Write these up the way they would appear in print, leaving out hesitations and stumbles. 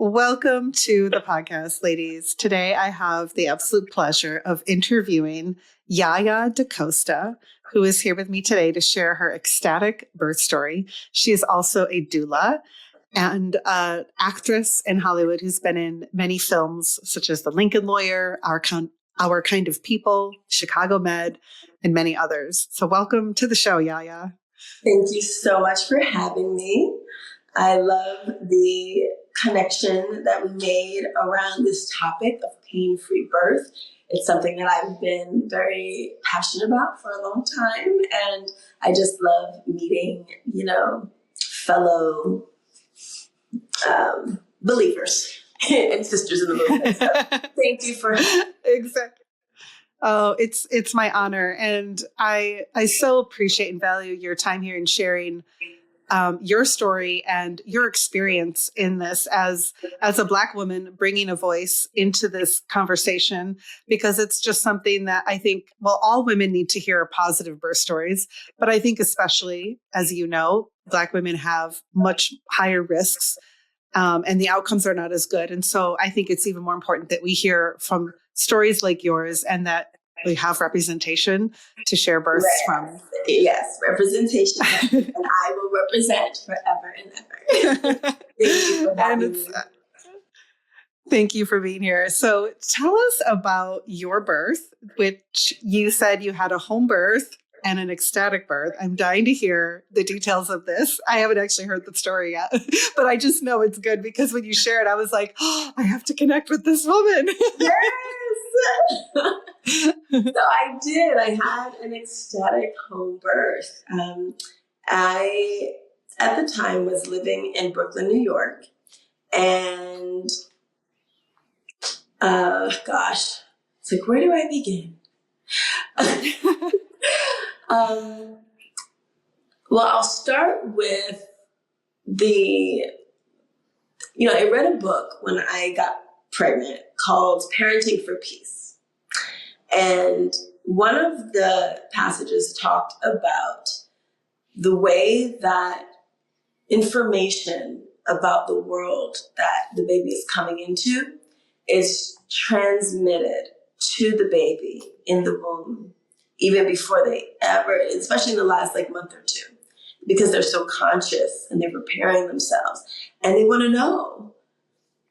Welcome to the podcast, ladies. Today, I have the absolute pleasure of interviewing Yaya DaCosta, who is here with me today to share her ecstatic birth story. She is also a doula and an actress in Hollywood who's been in many films, such as The Lincoln Lawyer, Our Kind of People, Chicago Med, and many others. So welcome to the show, Yaya. Thank you so much for having me. I love the connection that we made around this topic of pain-free birth. It's something that I've been very passionate about for a long time, and I just love meeting, fellow believers and sisters in the movement. So thank you for exactly. Oh, it's my honor, and I so appreciate and value your time here and sharing your story and your experience in this as a Black woman, bringing a voice into this conversation, because it's just something that I think, well, all women need to hear positive birth stories. But I think especially, as you know, Black women have much higher risks and the outcomes are not as good. And so I think it's even more important that we hear from stories like yours and that we have representation to share births from. Yes, representation. And I will represent forever and ever. Thank you for having me. Thank you for being here. So tell us about your birth, which you said you had a home birth and an ecstatic birth. I'm dying to hear the details of this. I haven't actually heard the story yet, but I just know it's good because when you share it, I was like, oh, I have to connect with this woman. Yes. So I did. I had an ecstatic home birth. I, at the time, was living in Brooklyn, New York. And, it's like, where do I begin? Well, I'll start with I read a book when I got pregnant called Parenting for Peace. And one of the passages talked about the way that information about the world that the baby is coming into is transmitted to the baby in the womb, even before they ever, especially in the last month or two, because they're so conscious and they're preparing themselves and they want to know,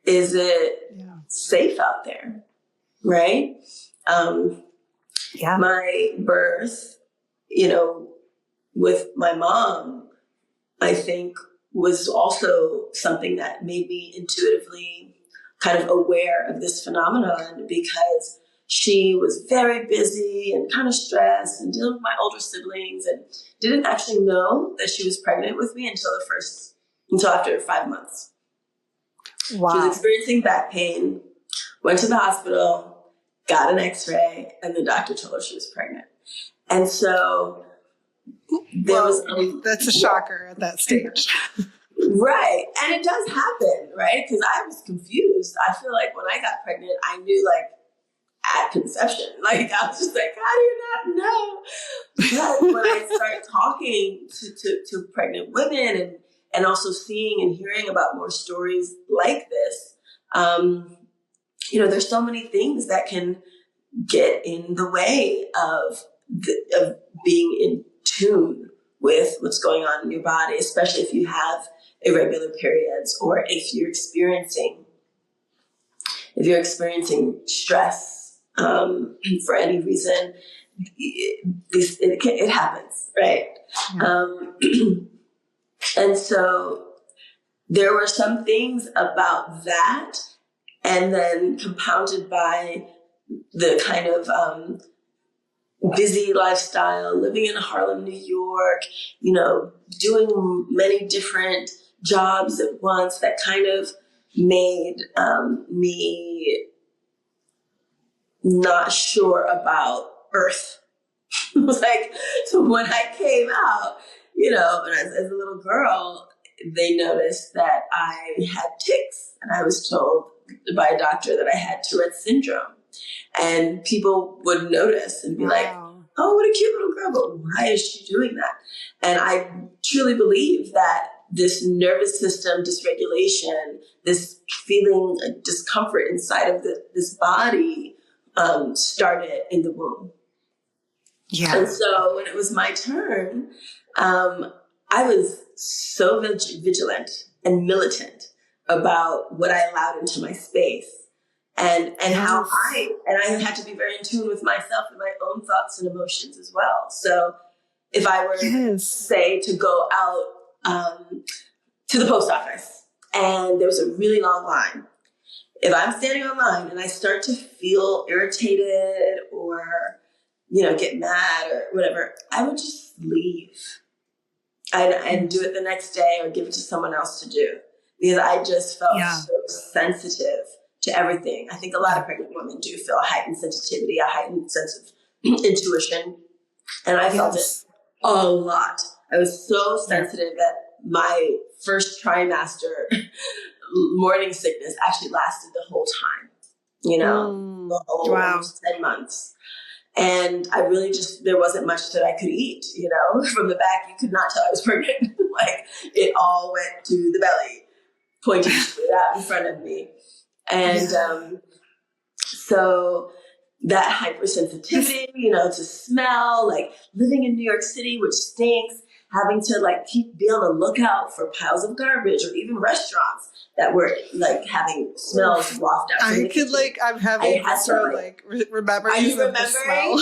is it safe out there? Right? My birth, with my mom, I think was also something that made me intuitively kind of aware of this phenomenon, because she was very busy and kind of stressed and dealing with my older siblings and didn't actually know that she was pregnant with me until after 5 months. Wow. She was experiencing back pain, went to the hospital, got an x-ray, and the doctor told her she was pregnant. And so that's a shocker at that stage. Right. And it does happen, right? Because I was confused. I feel like when I got pregnant, I knew at conception. I was just like, how do you not know? But when I started talking to pregnant women and also seeing and hearing about more stories like this, there's so many things that can get in the way of being in tune with what's going on in your body, especially if you have irregular periods or if you're experiencing stress for any reason. It happens, right? Yeah. And so there were some things about that, and then compounded by the kind of busy lifestyle, living in Harlem, New York, doing many different jobs at once, that kind of made me not sure about birth. It was so when I came out, as a little girl, they noticed that I had tics, and I was told by a doctor that I had Tourette's syndrome. And people would notice and be like, oh, what a cute little girl, but why is she doing that? And I truly believe that this nervous system dysregulation, this feeling of discomfort inside of this body started in the womb. Yeah. And so when it was my turn, I was so vigilant and militant about what I allowed into my space, and how I had to be very in tune with myself and my own thoughts and emotions as well. So if I were say to go out to the post office and there was a really long line, if I'm standing on line and I start to feel irritated or get mad or whatever, I would just leave. I'd do it the next day or give it to someone else to do, because I just felt so sensitive to everything. I think a lot of pregnant women do feel a heightened sensitivity, a heightened sense of intuition. And I felt it a lot. I was so sensitive that my first trimester morning sickness actually lasted the whole time, the whole almost 10 months. And I really there wasn't much that I could eat, from the back. You could not tell I was pregnant. Like, it all went to the belly, pointing straight out in front of me. And so that hypersensitivity, to smell, like living in New York City, which stinks, having to be on the lookout for piles of garbage, or even restaurants that were having smells waft out. I'm having memories of the smell.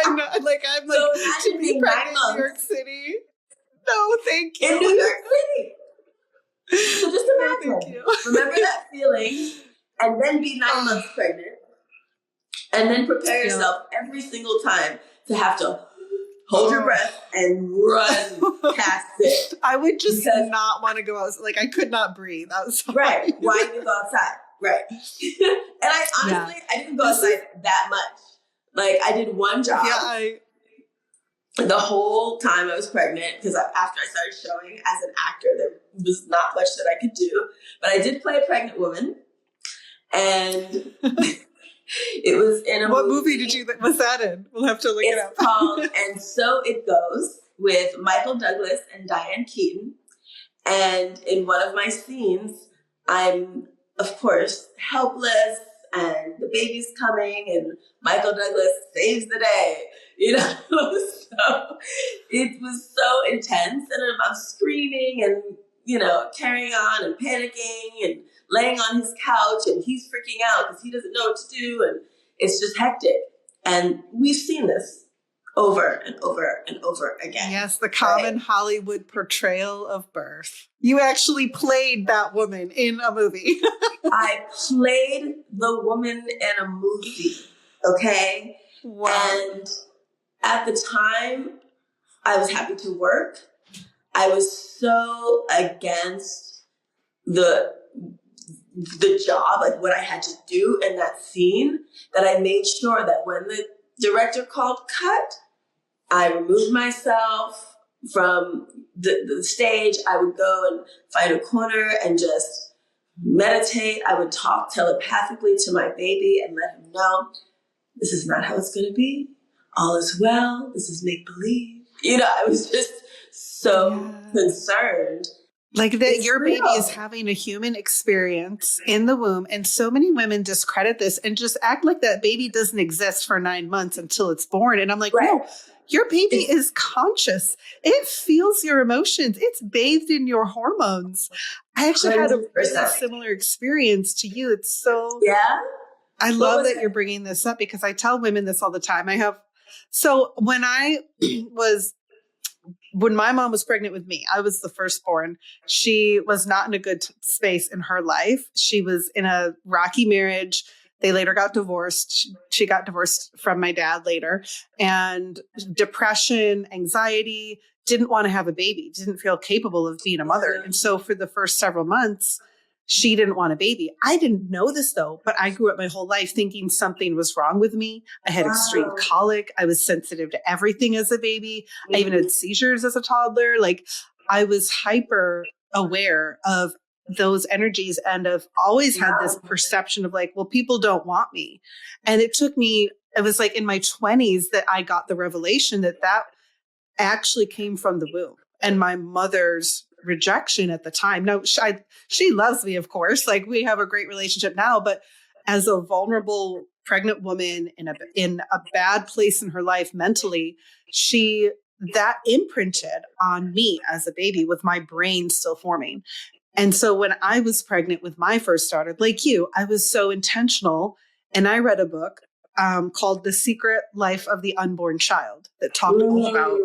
I'm so to be pregnant in New York City. No, thank you. In New York City. So just imagine, remember that feeling, and then be 9 months pregnant, and then prepare yourself every single time to have to hold your breath and run past it. I would just not want to go out. I could not breathe outside. Right. Why did you go outside? Right. And I honestly, I didn't go outside that much. I did one job. The whole time I was pregnant, because after I started showing as an actor, there was not much that I could do. But I did play a pregnant woman. And it was in a What movie was that in? We'll have to look it up. It's called And So It Goes, with Michael Douglas and Diane Keaton. And in one of my scenes, I'm, of course, helpless, and the baby's coming, and Michael Douglas saves the day. So it was so intense, and I'm screaming and, carrying on and panicking and laying on his couch, and he's freaking out because he doesn't know what to do, and it's just hectic. And we've seen this over and over and over again. Yes, the common Hollywood portrayal of birth. You actually played that woman in a movie. I played the woman in a movie, okay? Wow. And at the time, I was happy to work. I was so against the job, what I had to do in that scene, that I made sure that when the director called cut, I removed myself from the stage. I would go and find a corner and just meditate. I would talk telepathically to my baby and let him know, this is not how it's going to be. All is well. This is make-believe. I was just so concerned. Your baby is having a human experience in the womb. And so many women discredit this and just act like that baby doesn't exist for 9 months until it's born. And I'm like, no, your baby is conscious. It feels your emotions. It's bathed in your hormones. I actually had a really similar experience to you. It's so, I love that you're bringing this up, because I tell women this all the time. So when my mom was pregnant with me, I was the firstborn. She was not in a good space in her life. She was in a rocky marriage. They later got divorced. She got divorced from my dad later, and depression, anxiety, didn't want to have a baby, didn't feel capable of being a mother. And so for the first several months, she didn't want a baby. I didn't know this though, but I grew up my whole life thinking something was wrong with me. I had extreme colic. I was sensitive to everything as a baby. I even had seizures as a toddler. I was hyper aware of those energies, and have always had this perception of people don't want me. And it was in my 20s that I got the revelation that actually came from the womb, and my mother's rejection at the time. Now, she loves me, of course. Like, we have a great relationship now, but as a vulnerable pregnant woman in a bad place in her life mentally, that imprinted on me as a baby with my brain still forming. And so when I was pregnant with my first daughter, like you, I was so intentional. And I read a book called The Secret Life of the Unborn Child that talked all about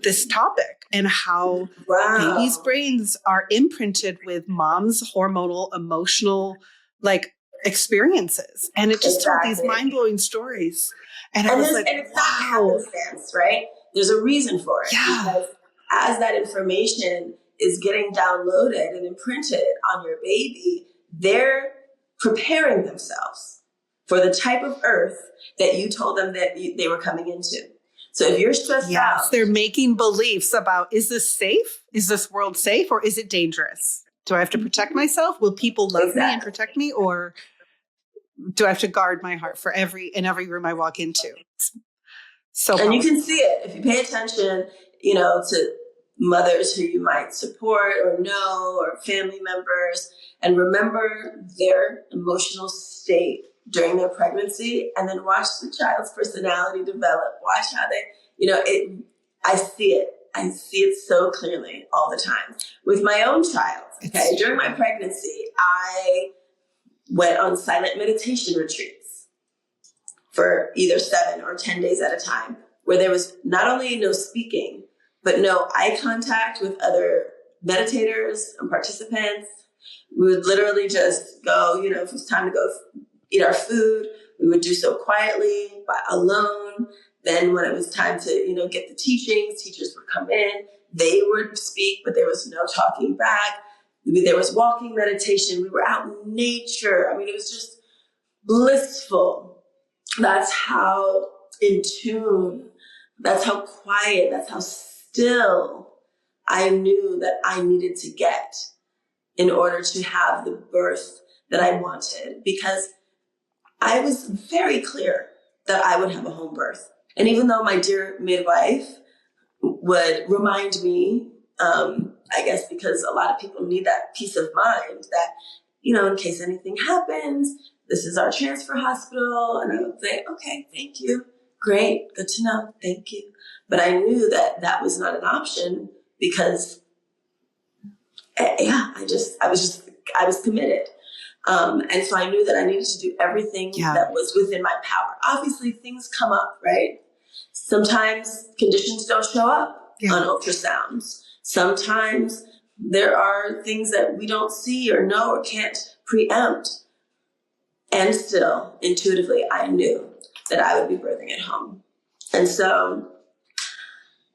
this topic and how babies' brains are imprinted with mom's hormonal, emotional, like, experiences. And it just told these mind-blowing stories. And I was like, and it's not happenstance, right? There's a reason for it. Yeah. Because as that information is getting downloaded and imprinted on your baby, they're preparing themselves for the type of earth that you told them that they were coming into. So if you're stressed out, they're making beliefs about, is this safe? Is this world safe, or is it dangerous? Do I have to protect myself? Will people love me and protect me? Or do I have to guard my heart in every room I walk into? So and you can see it if you pay attention, to mothers who you might support or know, or family members, and remember their emotional state during their pregnancy, and then watch the child's personality develop. Watch how they, I see it. I see it so clearly all the time with my own child. Okay. During my pregnancy, I went on silent meditation retreats for either 7 or 10 days at a time, where there was not only no speaking, but no eye contact with other meditators and participants. We would literally just go, if it was time to go eat our food, we would do so quietly, alone. Then when it was time to, get the teachings, teachers would come in, they would speak, but there was no talking back. There was walking meditation. We were out in nature. I mean, it was just blissful. That's how in tune, that's how quiet, that's how still I knew that I needed to get in order to have the birth that I wanted, because I was very clear that I would have a home birth. And even though my dear midwife would remind me, I guess because a lot of people need that peace of mind that, in case anything happens, this is our transfer hospital. And I would say, okay, thank you. Great. Good to know. Thank you. But I knew that that was not an option because, I was committed. And so I knew that I needed to do everything that was within my power. Obviously, things come up, right? Sometimes conditions don't show up on ultrasounds. Sometimes there are things that we don't see or know or can't preempt. And still, intuitively, I knew that I would be birthing at home. And so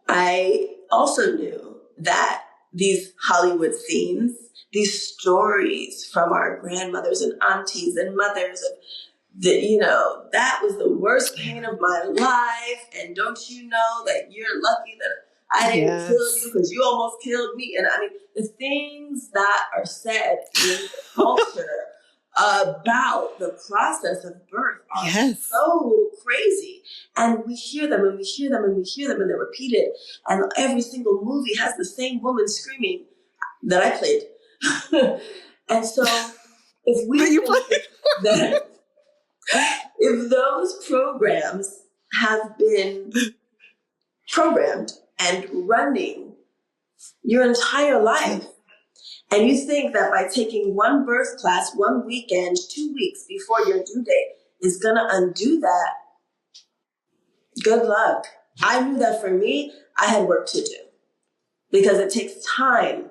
I also knew that these Hollywood scenes, these stories from our grandmothers and aunties and mothers of that was the worst pain of my life. And don't you know that you're lucky that I didn't kill you because you almost killed me. And I mean, the things that are said in the culture about the process of birth are so crazy. And we hear them and we hear them and we hear them and they're repeated. And every single movie has the same woman screaming that I played. And so if we think if those programs have been programmed and running your entire life, and you think that by taking one birth class, one weekend, 2 weeks before your due date is going to undo that, good luck. I knew that for me, I had work to do because it takes time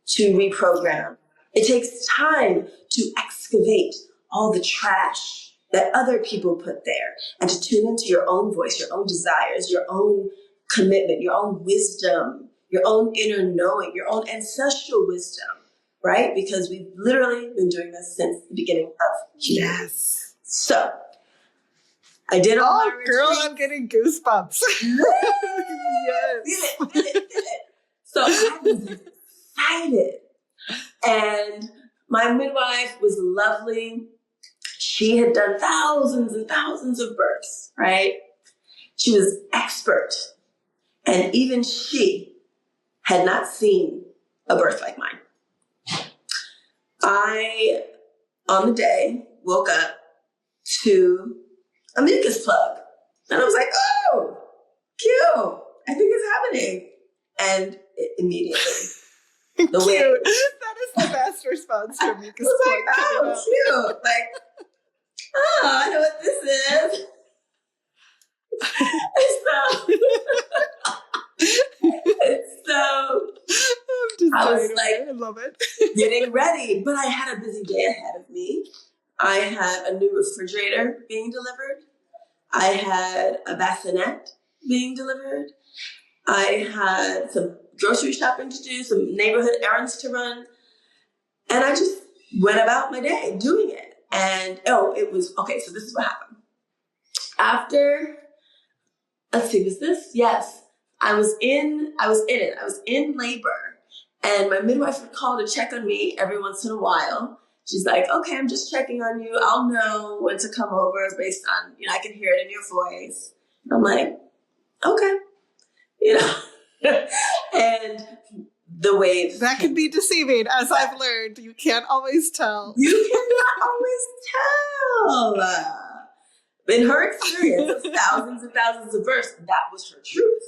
to reprogram. It takes time to excavate all the trash that other people put there and to tune into your own voice, your own desires, your own commitment, your own wisdom, your own inner knowing, your own ancestral wisdom, right? Because we've literally been doing this since the beginning of humanity. Yes. So I did all my retreats. Girl, I'm getting goosebumps. Yes. Did it. So I was excited. And my midwife was lovely. She had done thousands and thousands of births, right? She was expert. And even she had not seen a birth like mine. I, on the day, woke up to a mucus plug. And I was like, oh, cute. I think it's happening. And immediately, the way Cute. That is the best response to a mucus was plug. like, oh, cute. Like, oh, I know what this is. So I was like, I love it. getting ready, but I had a busy day ahead of me. I had a new refrigerator being delivered. I had a bassinet being delivered. I had some grocery shopping to do, some neighborhood errands to run. And I just went about my day doing it. And it was, okay, so this is what happened. After, let's see, was this? Yes. I was in labor. And my midwife would call to check on me every once in a while. She's like, okay, I'm just checking on you. I'll know when to come over based on, I can hear it in your voice. I'm like, okay, and the waves. That can be deceiving, as I've learned. You can't always tell. You cannot always tell. In her experience of thousands and thousands of births, that was her truth,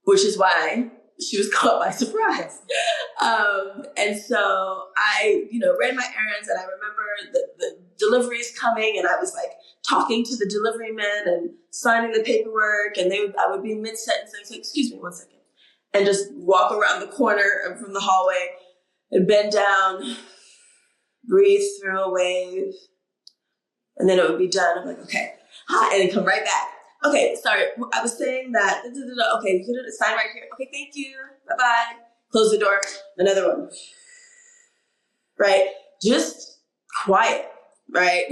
which is why she was caught by surprise. And so I, ran my errands, and I remember the deliveries coming, and I was like talking to the delivery men and signing the paperwork, and I would be mid-sentence and say, excuse me one second, and just walk around the corner from the hallway and bend down, breathe through a wave, and then it would be done. I'm like, okay, hi, and then come right back. Okay, sorry, I was saying that, okay, you can sign right here. Okay, thank you, bye-bye. Close the door, another one. Right, just quiet, right?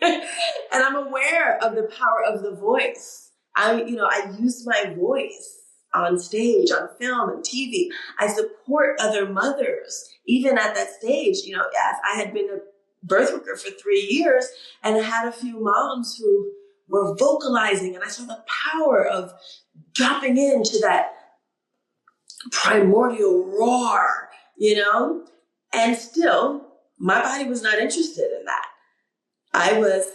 And I'm aware of the power of the voice. I use my voice on stage, on film and TV. I support other mothers, even at that stage. As I had been a birth worker for 3 years, and I had a few moms who were vocalizing, and I saw the power of dropping into that primordial roar, and still my body was not interested in that. I was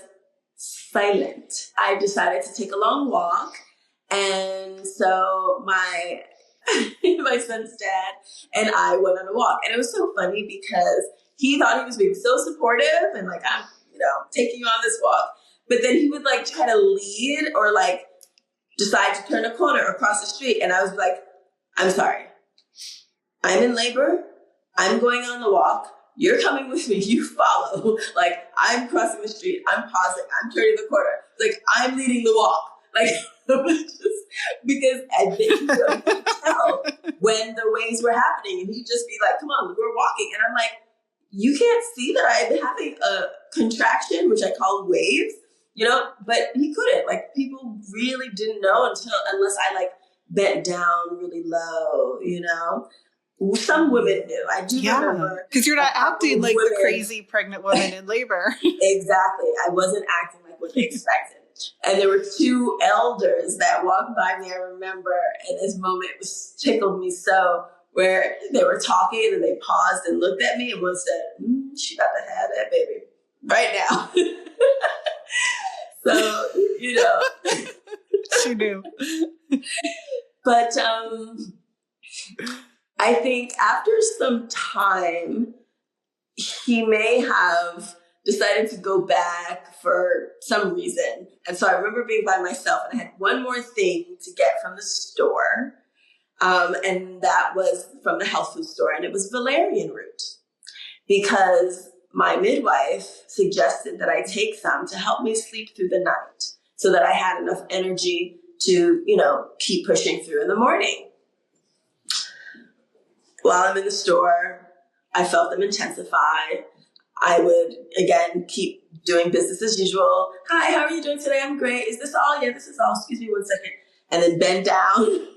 silent. I decided to take a long walk, and so my son's dad and I went on a walk, and it was so funny because he thought he was being so supportive and like, I'm taking you on this walk. But then he would like try to lead or like decide to turn a corner across the street. And I was like, I'm sorry. I'm in labor. I'm going on the walk. You're coming with me. You follow. Like, I'm crossing the street. I'm pausing. I'm turning the corner. Like, I'm leading the walk. Like, it was just because I think he could tell when the waves were happening. And he'd just be like, come on, we're walking. And I'm like, you can't see that I've been having a contraction, which I call waves. But he couldn't. Like, people really didn't know unless I like bent down really low, Some women knew. I do remember. Because you're not acting like the crazy pregnant woman in labor. Exactly. I wasn't acting like what they expected. And there were 2 elders that walked by me, I remember, and this moment tickled me so, where they were talking and they paused and looked at me and one said, she got to have that baby right now. So, She knew. But I think after some time, he may have decided to go back for some reason. And so I remember being by myself, and I had one more thing to get from the store. And that was from the health food store, and it was valerian root, because my midwife suggested that I take some to help me sleep through the night so that I had enough energy to, keep pushing through in the morning. While I'm in the store, I felt them intensify. I would, again, keep doing business as usual. Hi, how are you doing today? I'm great. Is this all? Yeah, this is all. Excuse me one second. And then bend down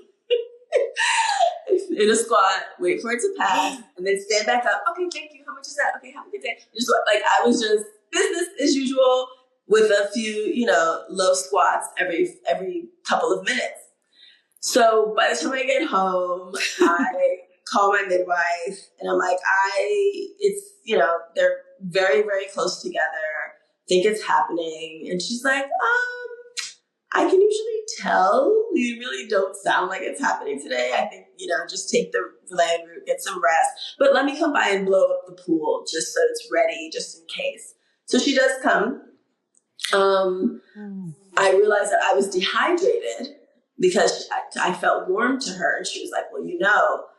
in a squat, wait for it to pass, and then stand back up. Okay, thank you. How much is that? Okay, have a good day. Just like, I was just business as usual with a few, low squats every couple of minutes. So by the time I get home, I call my midwife, and I'm like, they're very, very close together. I think it's happening. And she's like, I can usually tell you really don't sound like it's happening today. I think, just take the land route, get some rest. But let me come by and blow up the pool just so it's ready, just in case. So she does come. I realized that I was dehydrated because I felt warm to her. And she was like, well,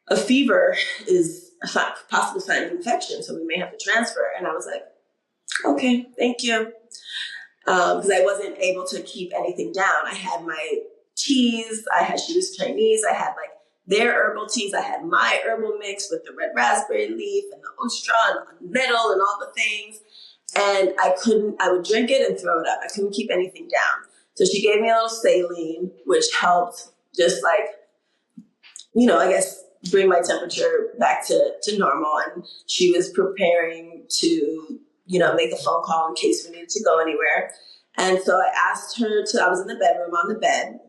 a fever is a possible sign of infection, so we may have to transfer. And I was like, okay, thank you. Because I wasn't able to keep anything down. I had my teas. She was Chinese. I had like their herbal teas. I had my herbal mix with the red raspberry leaf and the ostra and the nettle and all the things. And I would drink it and throw it up. I couldn't keep anything down. So she gave me a little saline, which helped just I guess bring my temperature back to normal. And she was preparing to make a phone call in case we needed to go anywhere. And so I asked her I was in the bedroom on the bed,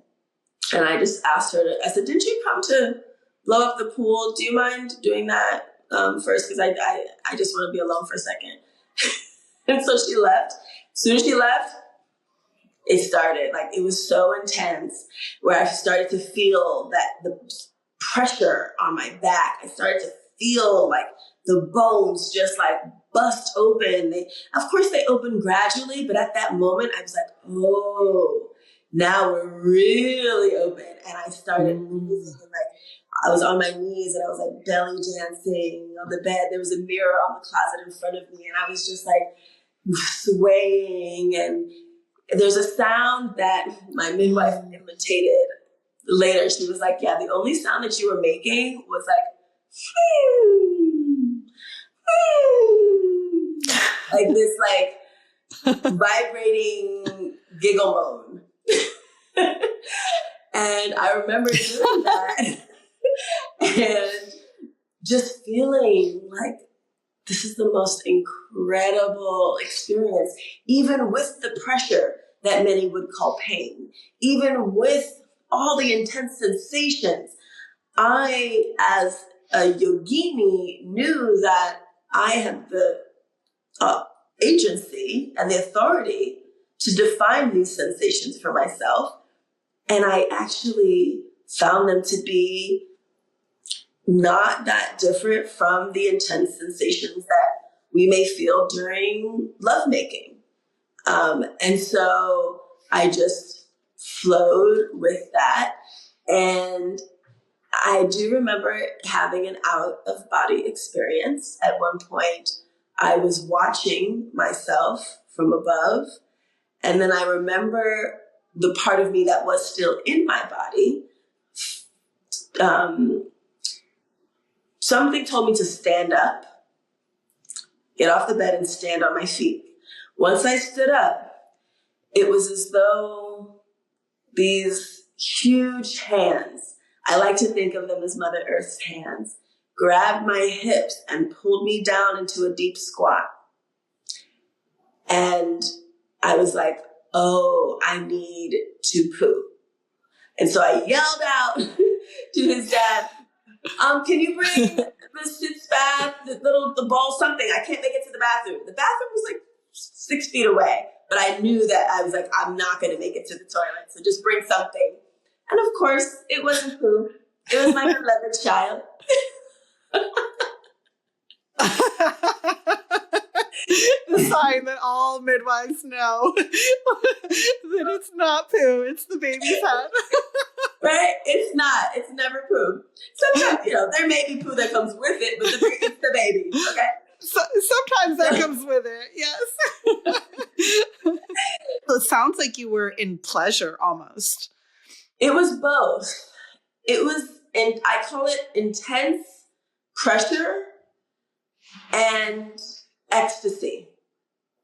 and I just asked her I said, didn't you come to blow up the pool? Do you mind doing that first? Because I just want to be alone for a second. And so she left. As soon as she left, it started. Like, it was so intense where I started to feel that the pressure on my back. I started to feel like the bones just like bust open. Of course they open gradually, but at that moment I was like, oh, now we're really open. And I started moving, and I was on my knees and I was like belly dancing on the bed. There was a mirror on the closet in front of me, and I was just like swaying. And there's a sound that my midwife imitated later. She was like, yeah, the only sound that you were making was like, like this, like vibrating giggle moan. And I remember doing that and just feeling like this is the most incredible experience, even with the pressure that many would call pain, even with all the intense sensations. I, as a yogini, knew that I had the agency and the authority to define these sensations for myself. And I actually found them to be not that different from the intense sensations that we may feel during lovemaking. And so I just flowed with that. And I do remember having an out-of-body experience. At one point, I was watching myself from above. And then I remember the part of me that was still in my body. Something told me to stand up, get off the bed and stand on my feet. Once I stood up, it was as though these huge hands, I like to think of them as Mother Earth's hands, grabbed my hips and pulled me down into a deep squat. And I was like, oh, I need to poo. And so I yelled out to his dad, can you bring the sitz bath, the ball, something? I can't make it to the bathroom. The bathroom was like 6 feet away, but I knew that I was like, I'm not going to make it to the toilet. So just bring something. And of course, it wasn't poo. It was my beloved child. The sign that all midwives know that it's not poo, it's the baby's head. Right? It's not. It's never poo. Sometimes, there may be poo that comes with it, but it's the baby. Okay? So, sometimes that comes with it, yes. So it sounds like you were in pleasure almost. It was both. It was, and I call it intense pressure and ecstasy.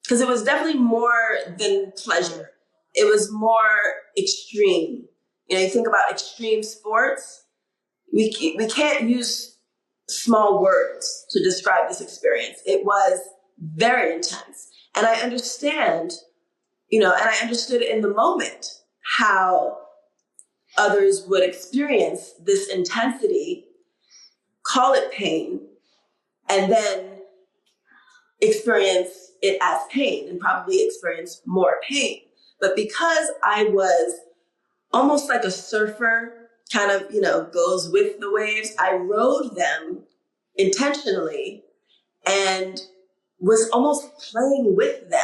Because it was definitely more than pleasure. It was more extreme. You think about extreme sports, we can't use small words to describe this experience. It was very intense. And I understand, and I understood in the moment how others would experience this intensity. call it pain and then experience it as pain and probably experience more pain. But because I was almost like a surfer, kind of, goes with the waves, I rode them intentionally and was almost playing with them,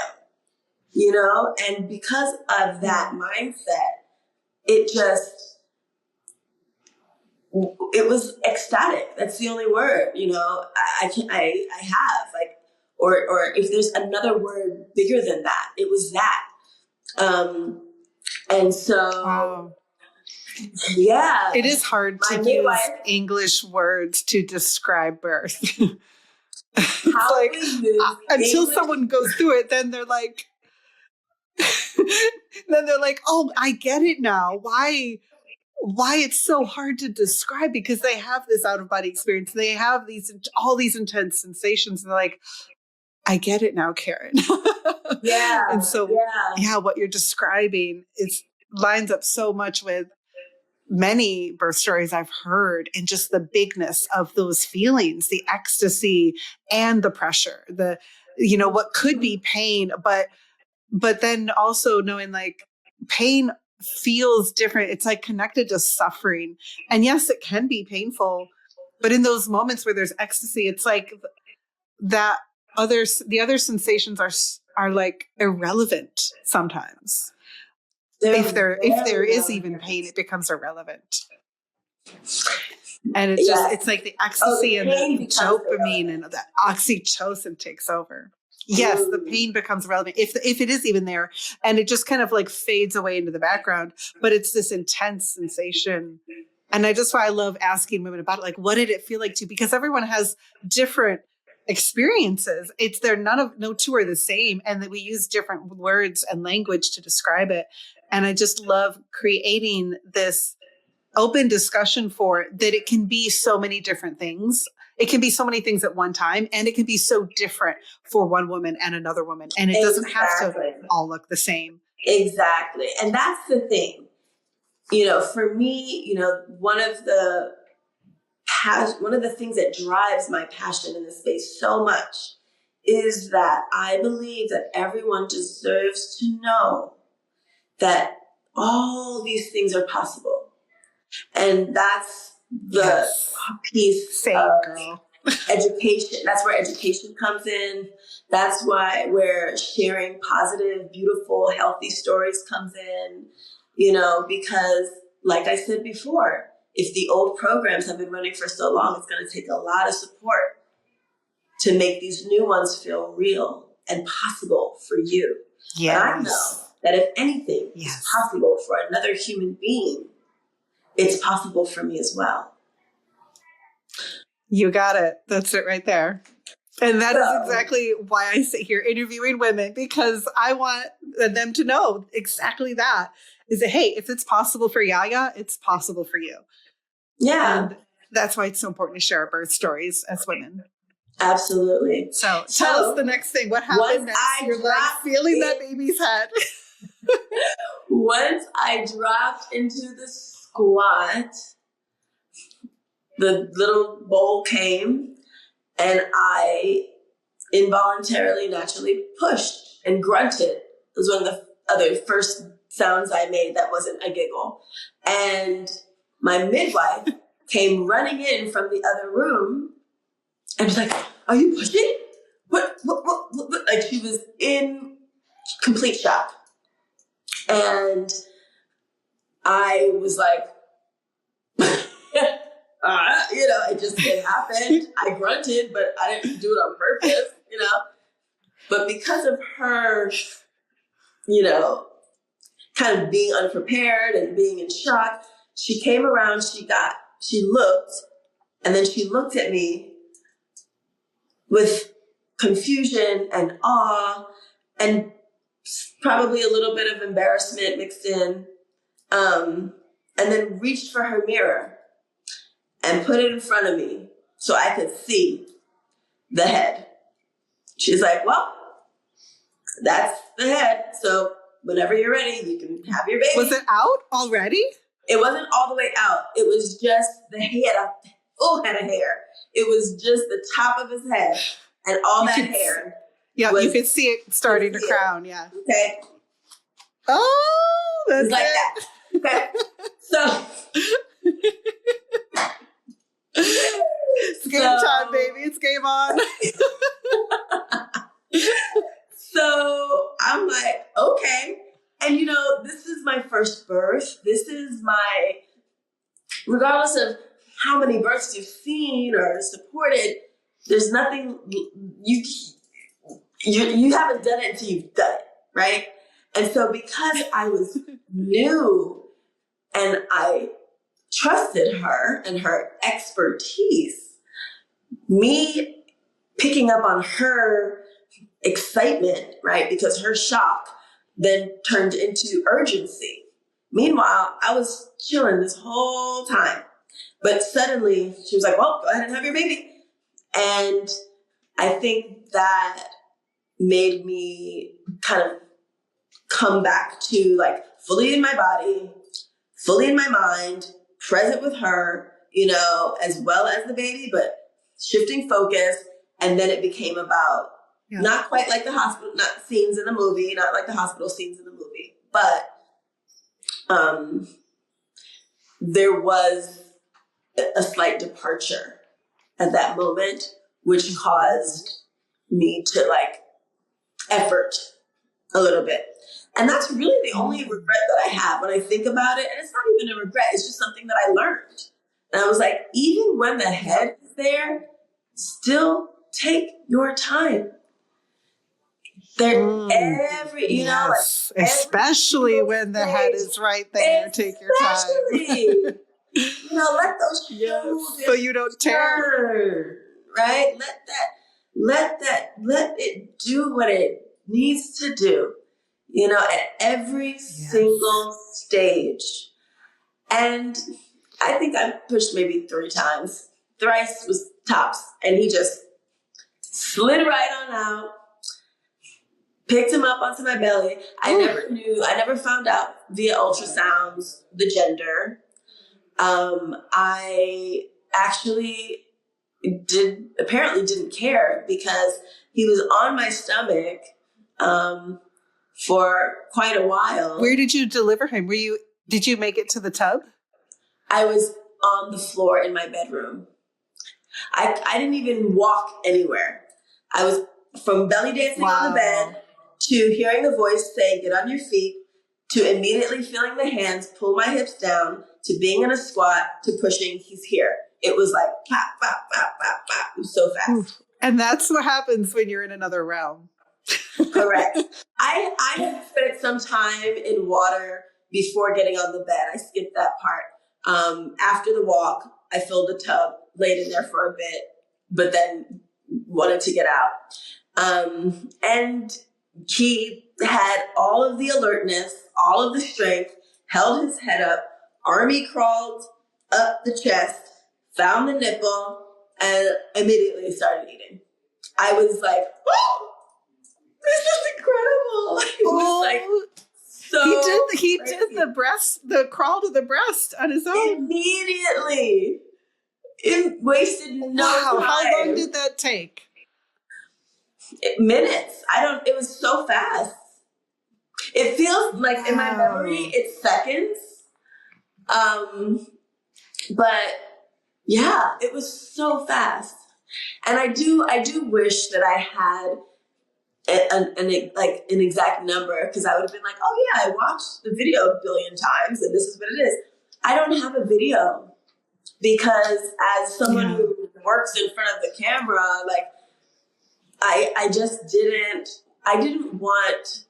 and because of that mindset, it was ecstatic. That's the only word, I have, like, or if there's another word bigger than that, it was that. And so, Wow. yeah, It is hard to use English words to describe birth. It's like, until someone goes through it, then they're like, oh, I get it now. Why it's so hard to describe, because they have this out of body experience. They have all these intense sensations, and they're like, I get it now, Karen. Yeah. And so, what you're describing lines up so much with many birth stories I've heard, and just the bigness of those feelings, the ecstasy and the pressure, what could be pain, but then also knowing, like, pain feels different. It's like connected to suffering. And yes, it can be painful, but in those moments where there's ecstasy, it's like the other sensations are like irrelevant sometimes. If there is even pain, it becomes irrelevant. And it's like the ecstasy and the dopamine and the oxytocin takes over. Yes, the pain becomes relevant if it is even there, and it just kind of like fades away into the background, but it's this intense sensation. And that's why I love asking women about it. Like, what did it feel like to you? Because everyone has different experiences. No two are the same, and that we use different words and language to describe it. And I just love creating this open discussion for it, that it can be so many different things. It can be so many things at one time, and it can be so different for one woman and another woman. And it doesn't have to all look the same. Exactly. And that's the thing, for me, one of the things that drives my passion in this space so much is that I believe that everyone deserves to know that all these things are possible. And that's the piece of education. That's where education comes in. That's where sharing positive, beautiful, healthy stories comes in, because like I said before, if the old programs have been running for so long, it's going to take a lot of support to make these new ones feel real and possible for you. Yes. And I know that if anything is possible for another human being, it's possible for me as well. You got it. That's it right there. And that is exactly why I sit here interviewing women, because I want them to know exactly that. Is that, hey, if it's possible for Yaya, it's possible for you. Yeah. And that's why it's so important to share our birth stories as women. Absolutely. So tell us the next thing. What happened next? You're like feeling that baby's head. Once I dropped into the squat, the little bowl came, and I involuntarily, naturally pushed and grunted. It was one of the other first sounds I made that wasn't a giggle. And my midwife came running in from the other room and was like, "Are you pushing? What? Like, she was in complete shock. And I was like, it happened. I grunted, but I didn't do it on purpose, But because of her, kind of being unprepared and being in shock, she came around, she looked, and then she looked at me with confusion and awe and probably a little bit of embarrassment mixed in, and then reached for her mirror and put it in front of me so I could see the head. She's like, "Well, that's the head. So whenever you're ready, you can have your baby." Was it out already? It wasn't all the way out. It was just the head, a full head of hair. It was just the top of his head and all You that could hair. Yeah, was- you could see it starting to crown. Yeah. Okay. Oh, that's It's like it. that. Okay. So it's game time, baby. It's game on. So I'm like, okay. And this is my first birth. This is regardless of how many births you've seen or supported, there's nothing you haven't done it until you've done it, right? And so because I was new and I trusted her and her expertise, me picking up on her excitement, right? Because her shock then turned into urgency. Meanwhile, I was chilling this whole time. But suddenly she was like, well, go ahead and have your baby. And I think that made me kind of come back to like fully in my body, fully in my mind, present with her, as well as the baby, but shifting focus. And then it became about not quite like the hospital, not scenes in the movie, not like the hospital scenes in the movie, but there was a slight departure at that moment, which caused me to like effort a little bit. And that's really the only regret that I have when I think about it. And it's not even a regret. It's just something that I learned. And I was like, even when the head is there, still take your time. Yes, especially when the head is right there. Take your time. Let those shoes so you don't tear. Right? Let it do what it needs to do. At every single stage. And I think I pushed maybe 3 times. Thrice was tops. And he just slid right on out, picked him up onto my belly. I never found out via ultrasounds the gender. I actually didn't care because he was on my stomach for quite a while. Where did you deliver him? Did you make it to the tub? I was on the floor in my bedroom. I didn't even walk anywhere. I was from belly dancing on the bed to hearing the voice say, get on your feet, to immediately feeling the hands pull my hips down, to being in a squat, to pushing, he's here. It was like, pop, pop, pop, pop, pop. It was so fast. And that's what happens when you're in another realm. Correct. I had spent some time in water before getting on the bed. I skipped that part. After the walk, I filled the tub, laid in there for a bit, but then wanted to get out. And he had all of the alertness, all of the strength, held his head up, army crawled up the chest, found the nipple, and immediately started eating. I was like, oh, this is incredible. It was like so he did the crawl to the breast on his own. Immediately. It wasted no time. How long did that take? Minutes. It was so fast. It feels like in my memory, it's seconds. But yeah, it was so fast. And I do wish that I had an exact number, because I would have been like, oh yeah, I watched the video a billion times and this is what it is. I don't have a video because as someone who works in front of the camera, like I didn't want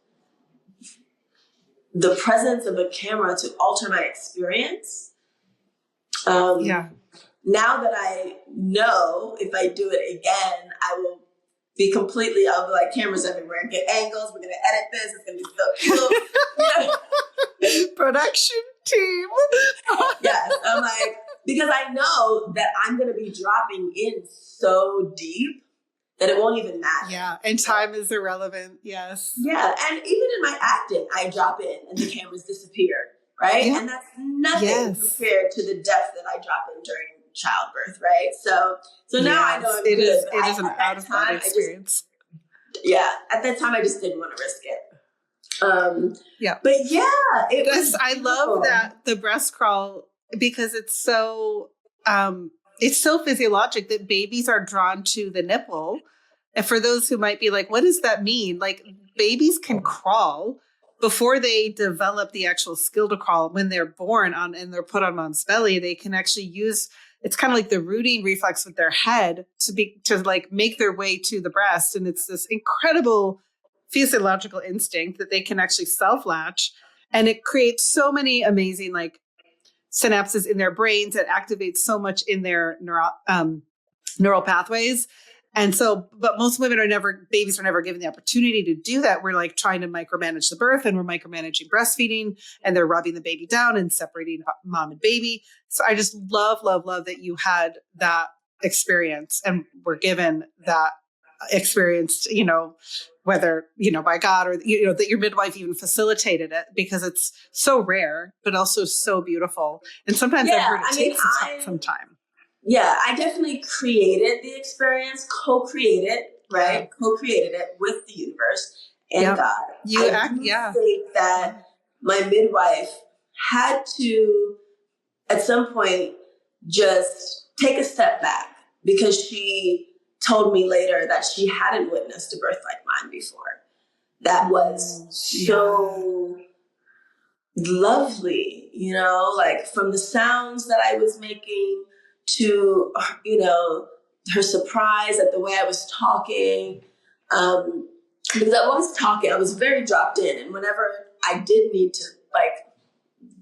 the presence of a camera to alter my experience. Now that I know if I do it again, I will be I'll be like, cameras everywhere, get angles, we're going to edit this, it's going to be so cool. Production team. Yes, I'm like, because I know that I'm going to be dropping in so deep that it won't even matter. Yeah, and time is irrelevant, yes. Yeah, and even in my acting, I drop in and the cameras disappear, right? Yeah. And that's nothing compared to the depth that I drop in childbirth, right? So now I know I'm good. It is an out of body experience. At that time I just didn't want to risk it. But I love that the breast crawl, because it's so physiologic that babies are drawn to the nipple. And for those who might be like, what does that mean? Like, babies can crawl before they develop the actual skill to crawl. When they're born and they're put on mom's belly, they can actually use, it's kind of like the rooting reflex with their head to like make their way to the breast. And it's this incredible physiological instinct that they can actually self-latch, and it creates so many amazing like synapses in their brains that activates so much in their neural pathways. And so, but most babies are never given the opportunity to do that. We're like trying to micromanage the birth, and we're micromanaging breastfeeding, and they're rubbing the baby down and separating mom and baby. So I just love that you had that experience and were given that experience, whether, by God or, that your midwife even facilitated it, because it's so rare, but also so beautiful. And sometimes I've heard it takes some time. Yeah, I definitely created the experience, co-created, right? Yeah. Co-created it with the universe and God. I think that my midwife had to, at some point, just take a step back, because she told me later that she hadn't witnessed a birth like mine before. That was so lovely, like from the sounds that I was making to, her surprise at the way I was talking. Because I was talking, I was very dropped in. And whenever I did need to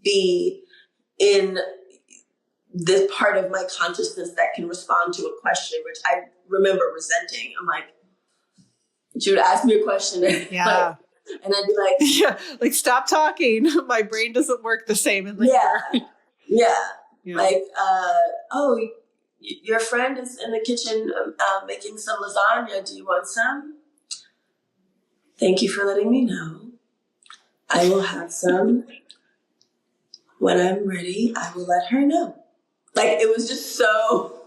be in this part of my consciousness that can respond to a question, which I remember resenting. I'm like, she would ask me a question and, and I'd be like, stop talking. My brain doesn't work the same in labor. Like, your friend is in the kitchen making some lasagna. Do you want some? Thank you for letting me know. I will have some. When I'm ready, I will let her know. Like, it was just so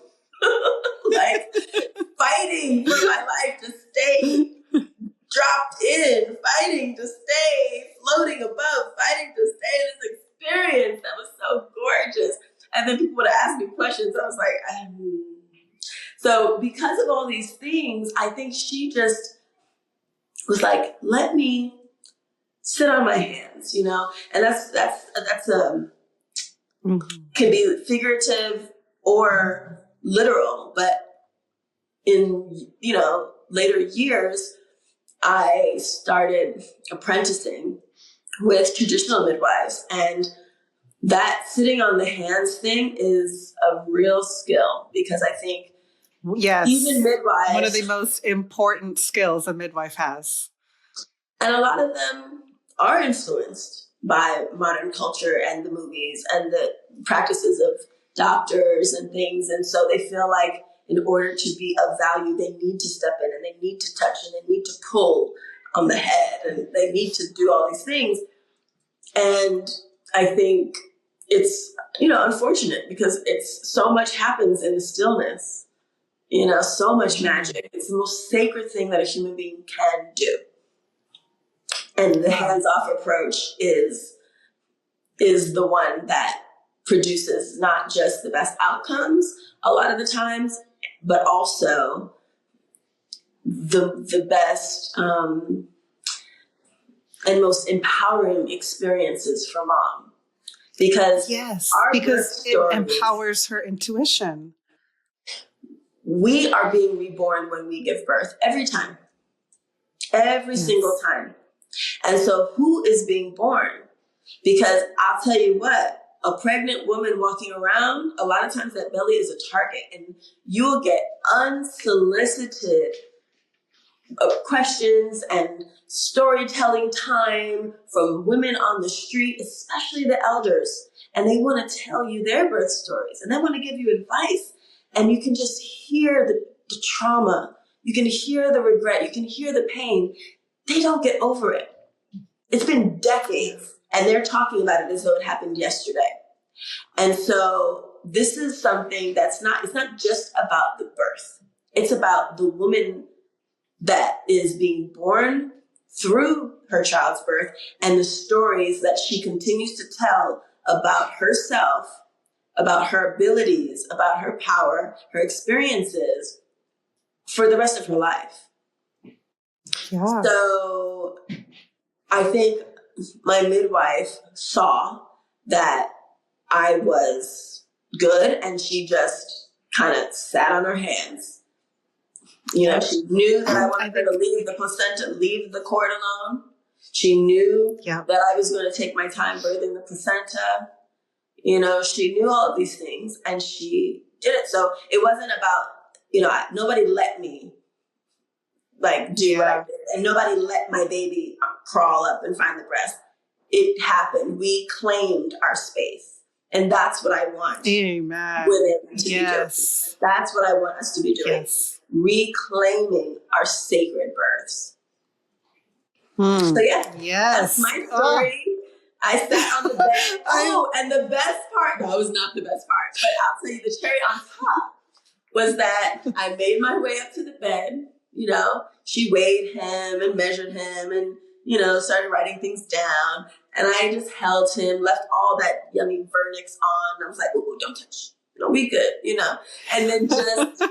fighting for my life to stay dropped in, fighting to stay floating above, fighting to stay in this experience that was so gorgeous. And then people would ask me questions. I was like, So because of all these things, I think she just was like, let me sit on my hands, and that's can be figurative or literal. But in, later years, I started apprenticing with traditional midwives, and that sitting on the hands thing is a real skill, because I think even midwives, one of the most important skills a midwife has. And a lot of them are influenced by modern culture and the movies and the practices of doctors and things. And so they feel like in order to be of value, they need to step in and they need to touch and they need to pull on the head and they need to do all these things. And I think it's, unfortunate, because it's so much happens in the stillness, so much magic. It's the most sacred thing that a human being can do. And the hands-off approach is the one that produces not just the best outcomes a lot of the times, but also the best and most empowering experiences for mom. Because it empowers her intuition. We are being reborn when we give birth every time, every single time. And so who is being born? Because I'll tell you what, a pregnant woman walking around, a lot of times that belly is a target, and you'll get unsolicited questions and storytelling time from women on the street, especially the elders. And they want to tell you their birth stories and they want to give you advice. And you can just hear the trauma. You can hear the regret. You can hear the pain. They don't get over it. It's been decades and they're talking about it as though it happened yesterday. And so this is something it's not just about the birth. It's about the woman that is being born through her child's birth and the stories that she continues to tell about herself, about her abilities, about her power, her experiences for the rest of her life. Yeah. So I think my midwife saw that I was good, and she just kind of sat on her hands. You know, she knew that I wanted her to leave the placenta, leave the cord alone. She knew that I was going to take my time birthing the placenta. You know, she knew all of these things, and she did it. So it wasn't about, you know, nobody let me like do what I did, and nobody let my baby crawl up and find the breast. It happened. We claimed our space, and that's what I want women to be doing. That's what I want us to be doing. Reclaiming our sacred births. So that's my story. I sat on the bed. And the best part, no, it was not the best part, but I'll tell you the cherry on top was that I made my way up to the bed. You know, she weighed him and measured him and, you know, started writing things down. And I just held him, left all that yummy vernix on. I was like, ooh, don't touch. You know, we good, you know. And then just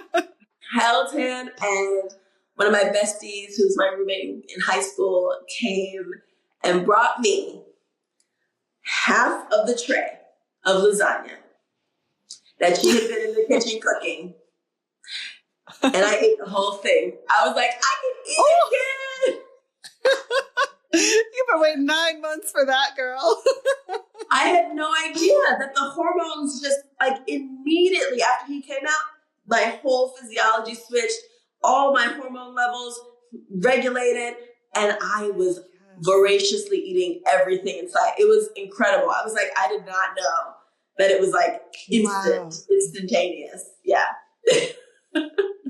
held him. And one of my besties, who was my roommate in high school, came and brought me half of the tray of lasagna that she had been in the kitchen cooking. And I ate the whole thing. I was like, I can eat again. You've been waiting 9 months for that, girl. I had no idea that the hormones just like immediately after he came out, my whole physiology switched, all my hormone levels regulated, and I was voraciously eating everything inside. It was incredible. I was like, I did not know that it was like instantaneous. Yeah.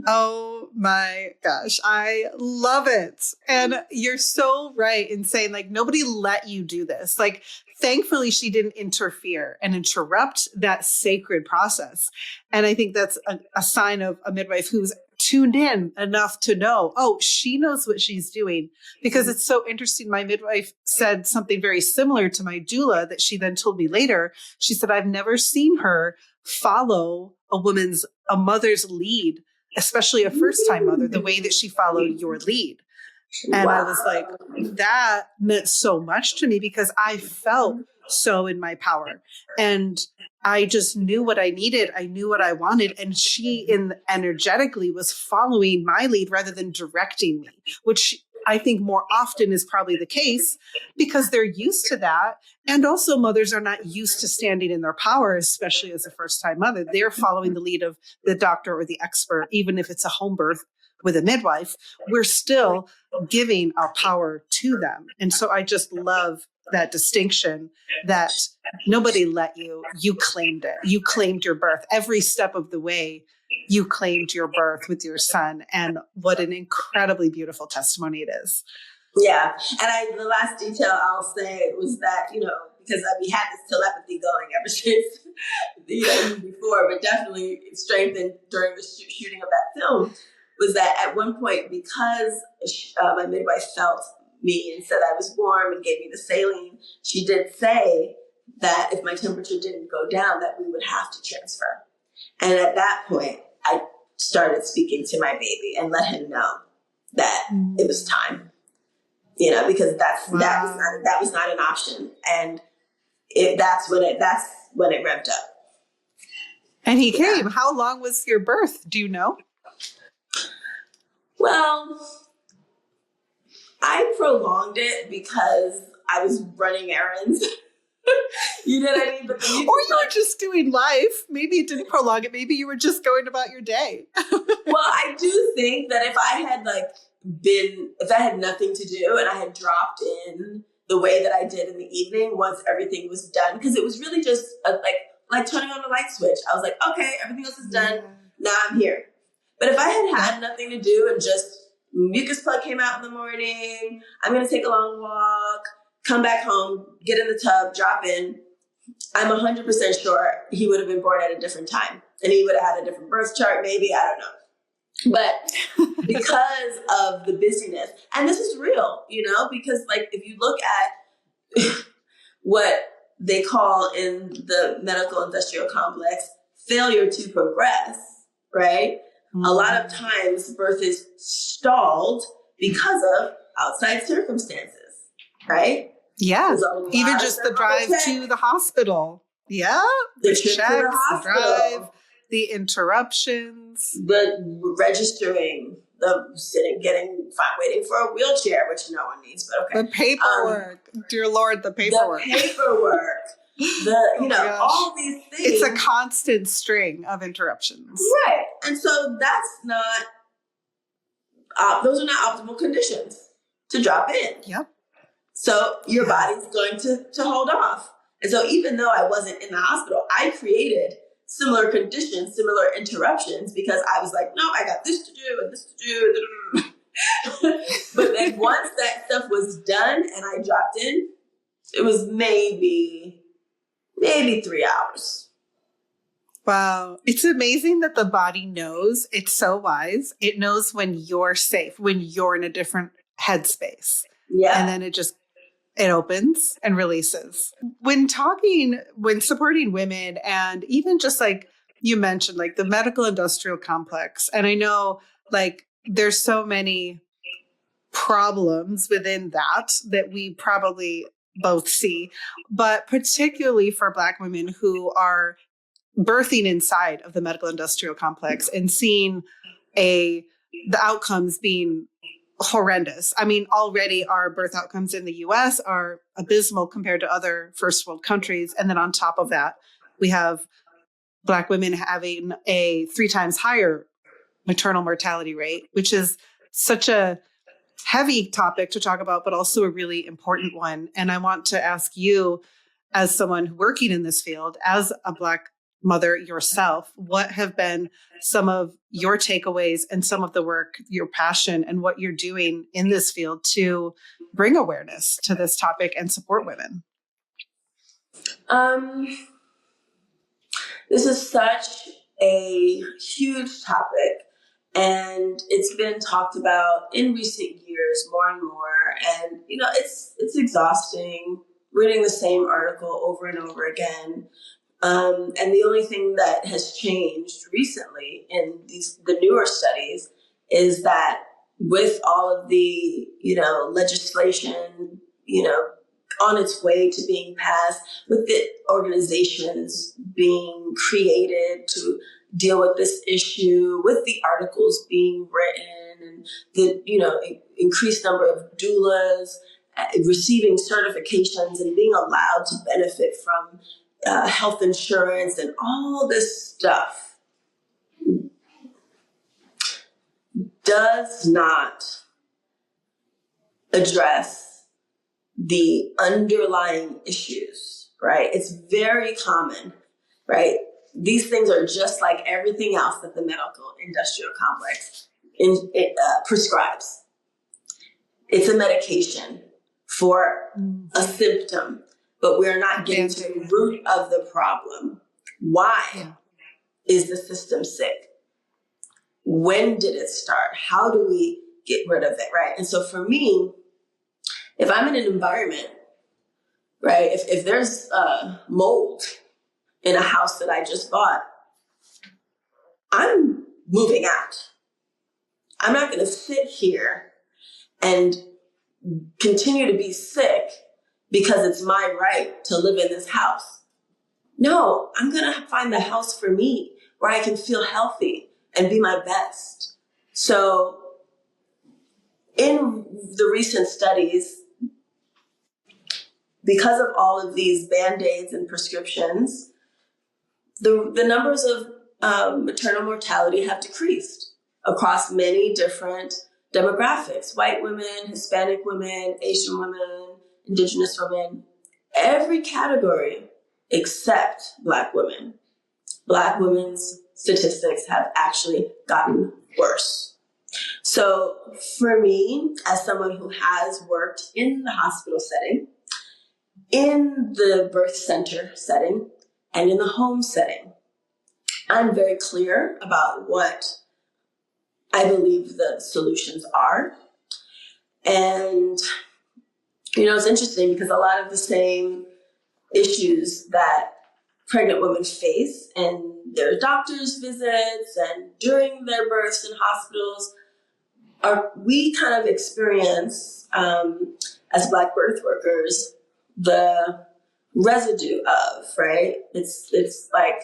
Oh my gosh. I love it. And you're so right in saying like, nobody let you do this. Like, thankfully she didn't interfere and interrupt that sacred process. And I think that's a sign of a midwife who's tuned in enough to know, oh, she knows what she's doing. Because it's so interesting. My midwife said something very similar to my doula that she then told me later. She said, I've never seen her follow a mother's lead, especially a first-time mother, the way that she followed your lead. And I was like, that meant so much to me because I felt so in my power. And I just knew what I needed. I knew what I wanted. And she energetically was following my lead rather than directing me, which I think more often is probably the case because they're used to that. And also mothers are not used to standing in their power, especially as a first-time mother. They're following the lead of the doctor or the expert, even if it's a home birth with a midwife. We're still giving our power to them. And so I just love that distinction that nobody let you. You claimed it. You claimed your birth. Every step of the way, you claimed your birth with your son. And what an incredibly beautiful testimony it is. Yeah. And the last detail I'll say was that, you know, because we had this telepathy going ever since, you know, even before, but definitely strengthened during the shooting of that film, was that at one point, because my midwife felt me and said I was warm and gave me the saline, she did say that if my temperature didn't go down, that we would have to transfer. And at that point, I started speaking to my baby and let him know that it was time, you know, because that was not an option. And that's when it revved up. And he came. How long was your birth? Do you know? Well, I prolonged it because I was running errands. You know what I mean? But or you were just doing life. Maybe it didn't prolong it. Maybe you were just going about your day. Well, I do think that if I had nothing to do and I had dropped in the way that I did in the evening once everything was done, because it was really just like turning on the light switch. I was like, okay, everything else is done. Now I'm here. But if I had nothing to do and just mucus plug came out in the morning, I'm going to take a long walk, come back home, get in the tub, drop in. I'm 100% sure he would have been born at a different time and he would have had a different birth chart, maybe, I don't know. But because of the busyness, and this is real, because like if you look at what they call in the medical industrial complex failure to progress, right? Mm-hmm. A lot of times birth is stalled because of outside circumstances, right? Yeah. Even just the drive to the hospital. Yeah. The checks, the drive, the interruptions. The registering, the sitting, waiting for a wheelchair, which no one needs, but okay. The paperwork. Dear Lord, the paperwork. All these things. It's a constant string of interruptions. Right. And so that's not, those are not optimal conditions to drop in. Yep. So your body's going to hold off. And so even though I wasn't in the hospital, I created similar conditions, similar interruptions, because I was like, no, I got this to do and this to do. But then once that stuff was done and I dropped in, it was maybe 3 hours. Wow. It's amazing that the body knows. It's so wise. It knows when you're safe, when you're in a different headspace. Yeah. And then it opens and releases. When supporting women, and even just like you mentioned, like the medical industrial complex. And I know like there's so many problems within that we probably both see, but particularly for Black women who are birthing inside of the medical industrial complex and seeing the outcomes being horrendous. I mean, already our birth outcomes in the US are abysmal compared to other first world countries. And then on top of that, we have Black women having a 3 times higher maternal mortality rate, which is such a heavy topic to talk about, but also a really important one. And I want to ask you, as someone working in this field, as a Black mother yourself, what have been some of your takeaways and some of the work, your passion, and what you're doing in this field to bring awareness to this topic and support women? This is such a huge topic, and it's been talked about in recent years more and more. And it's exhausting reading the same article over and over again. And the only thing that has changed recently in the newer studies is that with all of the, legislation, on its way to being passed, with the organizations being created to deal with this issue, with the articles being written, and the, increased number of doulas receiving certifications and being allowed to benefit from health insurance and all this stuff does not address the underlying issues, right? It's very common, right? These things are just like everything else that the medical industrial complex prescribes. It's a medication for a symptom, but we're not getting to the root of the problem. Why is the system sick? When did it start? How do we get rid of it, right? And so for me, if I'm in an environment, right, if there's mold in a house that I just bought, I'm moving out. I'm not going to sit here and continue to be sick because it's my right to live in this house. No, I'm going to find the house for me where I can feel healthy and be my best. So in the recent studies, because of all of these Band-Aids and prescriptions, the numbers of maternal mortality have decreased across many different demographics: white women, Hispanic women, Asian women, Indigenous women, every category except Black women. Black women's statistics have actually gotten worse. So for me, as someone who has worked in the hospital setting, in the birth center setting and in the home setting, I'm very clear about what I believe the solutions are. And, it's interesting because a lot of the same issues that pregnant women face in their doctor's visits and during their births in hospitals we kind of experience as Black birth workers the residue of, right? It's like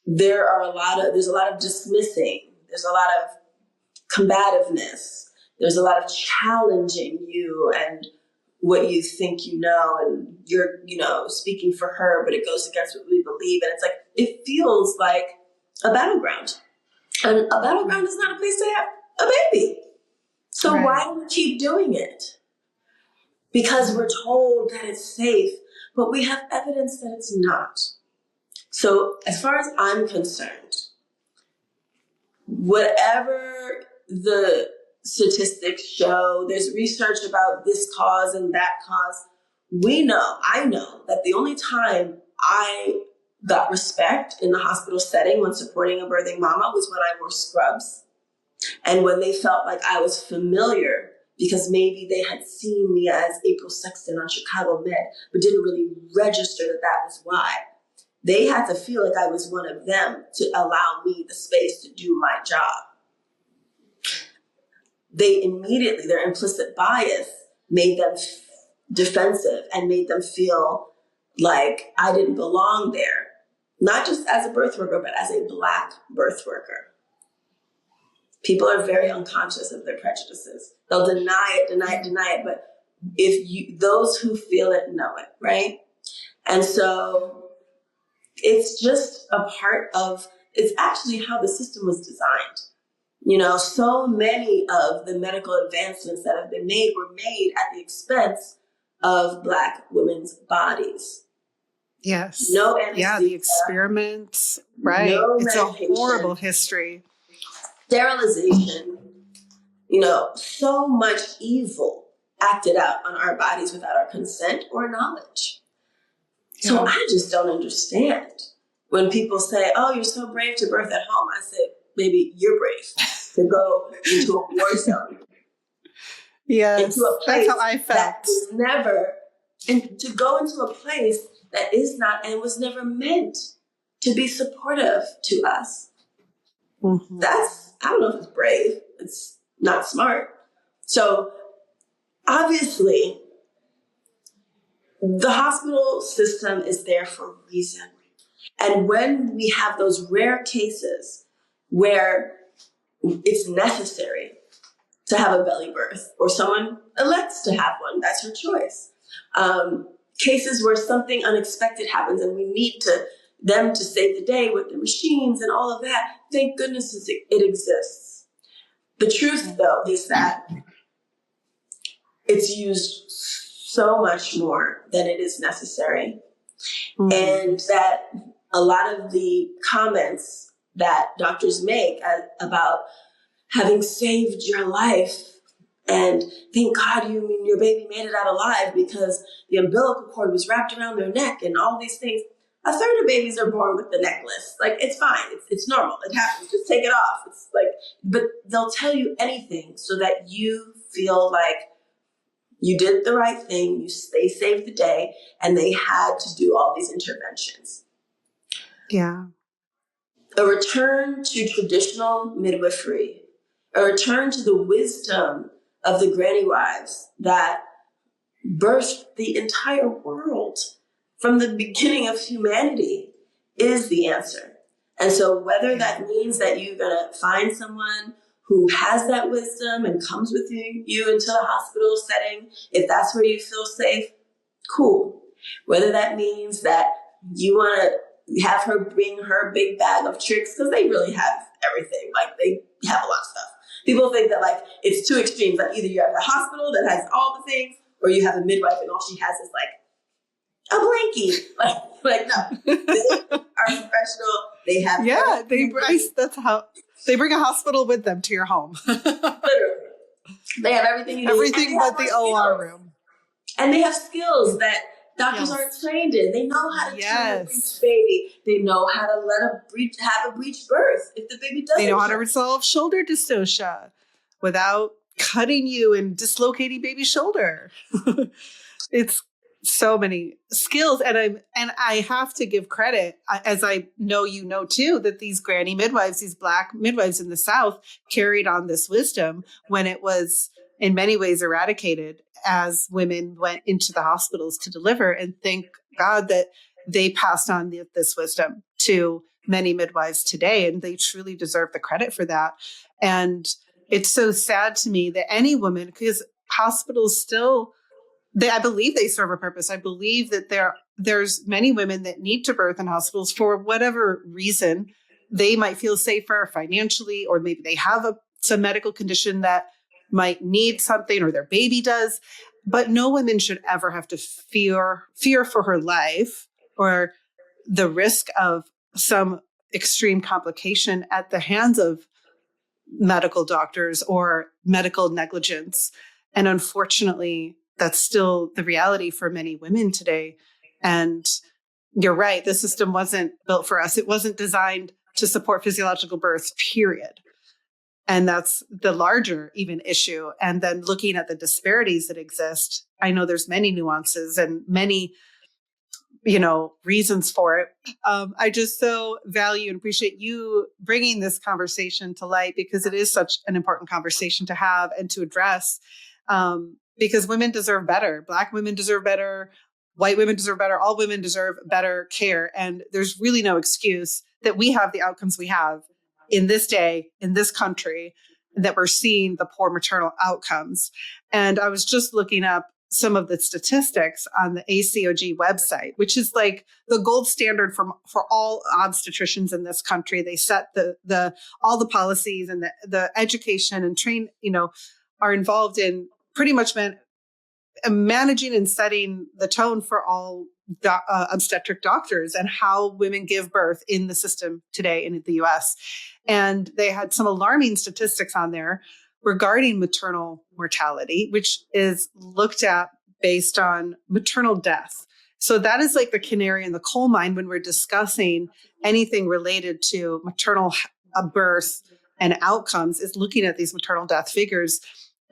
there's a lot of dismissing, there's a lot of combativeness, there's a lot of challenging you and what you think and you're, speaking for her, but it goes against what we believe. And it's like, it feels like a battleground. And a battleground is not a place to have a baby. So Right. Why do we keep doing it? Because we're told that it's safe, but we have evidence that it's not. So as far as I'm concerned, whatever the statistics show, there's research about this cause and that cause. I know that the only time I got respect in the hospital setting when supporting a birthing mama was when I wore scrubs and when they felt like I was familiar because maybe they had seen me as April Sexton on Chicago Med, but didn't really register that was why. They had to feel like I was one of them to allow me the space to do my job. Their implicit bias made them defensive and made them feel like I didn't belong there, not just as a birth worker, but as a Black birth worker. People are very unconscious of their prejudices. They'll deny it, but those who feel it know it, right? And so it's just it's actually how the system was designed. So many of the medical advancements that have been made were made at the expense of Black women's bodies. Yes. No anesthesia. Yeah, the experiments. Right. No it's medication, a horrible history. Sterilization. So much evil acted out on our bodies without our consent or knowledge. Yeah. So I just don't understand when people say, "Oh, you're so brave to birth at home." I say, "Maybe you're brave to go into a war zone." Yes, into a place that's how I felt. That was never, and to go into a place that is not and was never meant to be supportive to us. Mm-hmm. I don't know if it's brave. It's not smart. So obviously, the hospital system is there for a reason. And when we have those rare cases where it's necessary to have a belly birth or someone elects to have one, that's her choice. Cases where something unexpected happens and we need them to save the day with the machines and all of that, thank goodness it exists. The truth, though, is that it's used so much more than it is necessary. Mm-hmm. And that a lot of the comments that doctors make about having saved your life and thank God your baby made it out alive because the umbilical cord was wrapped around their neck and all these things. A third of babies are born with the necklace. Like, it's fine. It's normal. It happens. Just take it off. It's like, but they'll tell you anything so that you feel like you did the right thing. They saved the day and they had to do all these interventions. Yeah. A return to traditional midwifery, a return to the wisdom of the granny wives that birthed the entire world from the beginning of humanity is the answer. And so whether that means that you're going to find someone who has that wisdom and comes with you into the hospital setting, if that's where you feel safe, cool. Whether that means that you want to have her bring her big bag of tricks, because they really have everything. Like, they have a lot of stuff. People think that, like, it's two extremes. Like, either you have a hospital that has all the things, or you have a midwife and all she has is, like, a blankie. Like no. They are professional. They have that's how they bring a hospital with them to your home. Literally. They have everything you need. Everything but the OR room. And they have skills that doctors Yes. aren't trained in. They know how to turn a breech Yes. baby. They know how to have a breech birth if the baby doesn't. They know how to turn. resolve shoulder dystocia without cutting you and dislocating baby's shoulder. It's so many skills, and I have to give credit, as I know you know too, that these granny midwives, these Black midwives in the South, carried on this wisdom when it was in many ways eradicated as women went into the hospitals to deliver. And thank God that they passed on this wisdom to many midwives today, and they truly deserve the credit for that. And it's so sad to me that any woman, because hospitals still, I believe they serve a purpose. I believe that there's many women that need to birth in hospitals for whatever reason. They might feel safer financially, or maybe they have some medical condition that might need something, or their baby does. But no woman should ever have to fear for her life or the risk of some extreme complication at the hands of medical doctors or medical negligence. And unfortunately, that's still the reality for many women today. And you're right, the system wasn't built for us. It wasn't designed to support physiological birth, period. And that's the larger even issue. And then looking at the disparities that exist, I know there's many nuances and many reasons for it. I just so value and appreciate you bringing this conversation to light, because it is such an important conversation to have and to address, because women deserve better. Black women deserve better. White women deserve better. All women deserve better care. And there's really no excuse that we have the outcomes we have in this day, in this country, that we're seeing the poor maternal outcomes. And I was just looking up some of the statistics on the ACOG website, which is like the gold standard for all obstetricians in this country. They set all the policies, and the education and train, are involved in pretty much managing and setting the tone for all obstetric doctors and how women give birth in the system today in the US. And they had some alarming statistics on there regarding maternal mortality, which is looked at based on maternal death. So that is like the canary in the coal mine when we're discussing anything related to maternal birth and outcomes, is looking at these maternal death figures.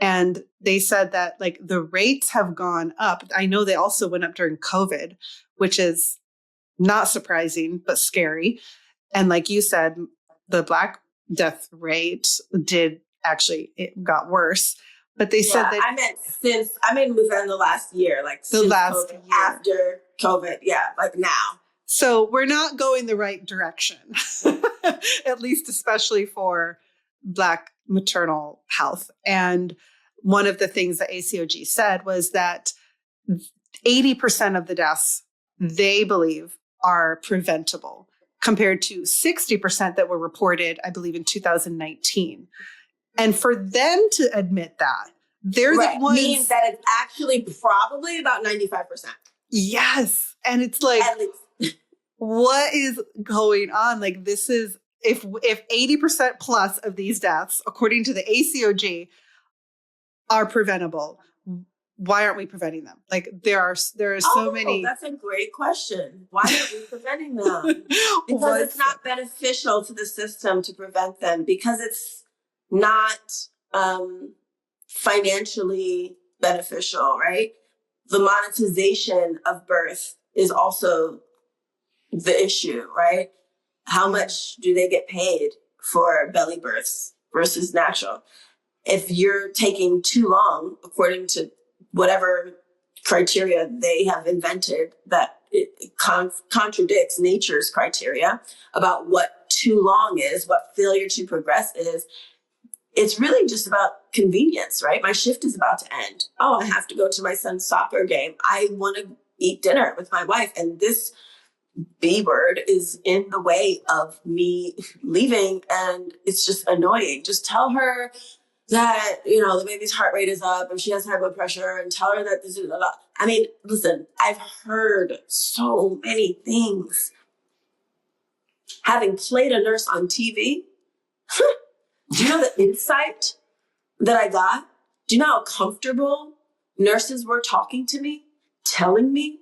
And they said that like the rates have gone up. I know they also went up during COVID, which is not surprising, but scary. And like you said, the Black death rate it got worse. But they said that within the last year, like last year after COVID. Yeah, like now. So we're not going the right direction, at least especially for Black maternal health. And one of the things that ACOG said was that 80% of the deaths they believe are preventable, compared to 60% that were reported, I believe, in 2019. And for them to admit that, they're the ones, means that it's actually probably about 95%. Yes. And it's like, at least. What is going on? Like, this is, if 80% plus of these deaths, according to the ACOG, are preventable, why aren't we preventing them? Like, there are so many. That's a great question. Why aren't we preventing them? Because it's not beneficial to the system to prevent them, because it's not financially beneficial, right? The monetization of birth is also the issue, right? How much do they get paid for belly births versus natural? If you're taking too long, according to whatever criteria they have invented, that it contradicts nature's criteria about what too long is, what failure to progress is, it's really just about convenience, right? My shift is about to end. Oh, I have to go to my son's soccer game. I want to eat dinner with my wife, and this B word is in the way of me leaving, and it's just annoying. Just tell her that, the baby's heart rate is up and she has high blood pressure, and tell her that this is, I mean, listen, I've heard so many things. Having played a nurse on TV, do you know the insight that I got? Do you know how comfortable nurses were talking to me, telling me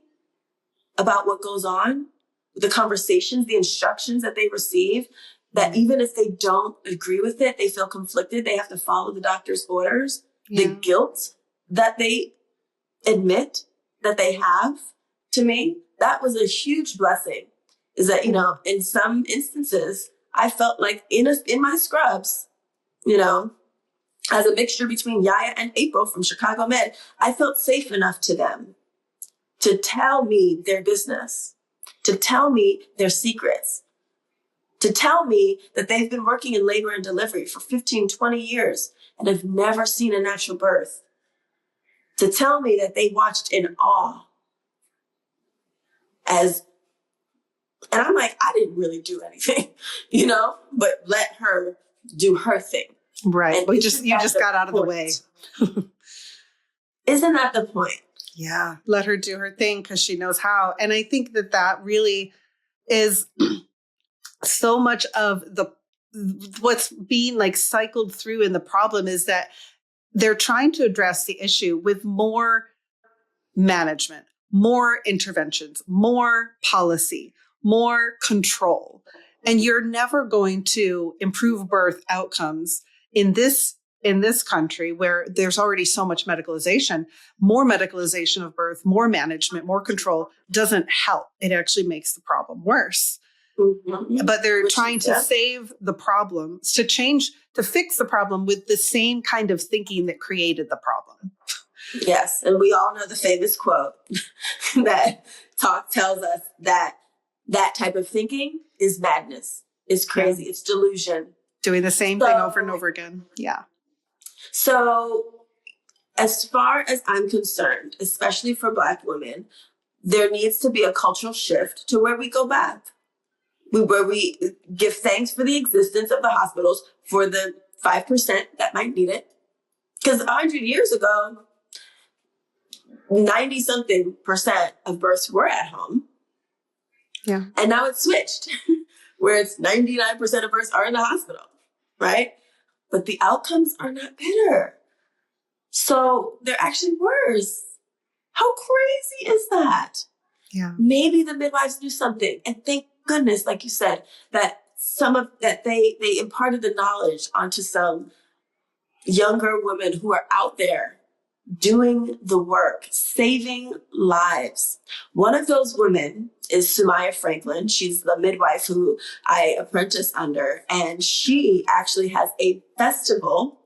about what goes on, the conversations, the instructions that they receive, that even if they don't agree with it, they feel conflicted, they have to follow the doctor's orders, the guilt that they admit that they have, to me, that was a huge blessing. Is that, in some instances, I felt like in my scrubs, as a mixture between Yaya and April from Chicago Med, I felt safe enough to them to tell me their business, to tell me their secrets, to tell me that they've been working in labor and delivery for 15, 20 years and have never seen a natural birth, to tell me that they watched in awe and I'm like, I didn't really do anything, but let her do her thing. Right. You just got out of the way. Isn't that the point? Yeah. Let her do her thing because she knows how. And I think that really is so much of what's being like cycled through in the problem is that they're trying to address the issue with more management, more interventions, more policy, more control. And you're never going to improve birth outcomes in this country where there's already so much medicalization. More medicalization of birth, more management, more control doesn't help. It actually makes the problem worse. Mm-hmm. But they're trying to save the problem, to fix the problem with the same kind of thinking that created the problem. Yes. And we all know the famous quote that tells us that type of thinking is madness. It's crazy. Yeah. It's delusion. Doing the same thing over and over again. Yeah. So as far as I'm concerned, especially for Black women, there needs to be a cultural shift to where we go back. Where we give thanks for the existence of the hospitals for the 5% that might need it. Because 100 years ago, 90-something% of births were at home. Yeah. And now it's switched, where it's 99% of births are in the hospital, right? But the outcomes are not better. So they're actually worse. How crazy is that? Yeah. Maybe the midwives knew something. And thank goodness, like you said, that they imparted the knowledge onto some younger women who are out there doing the work, saving lives. One of those women is Sumaya Franklin. She's the midwife who I apprentice under, and she actually has a festival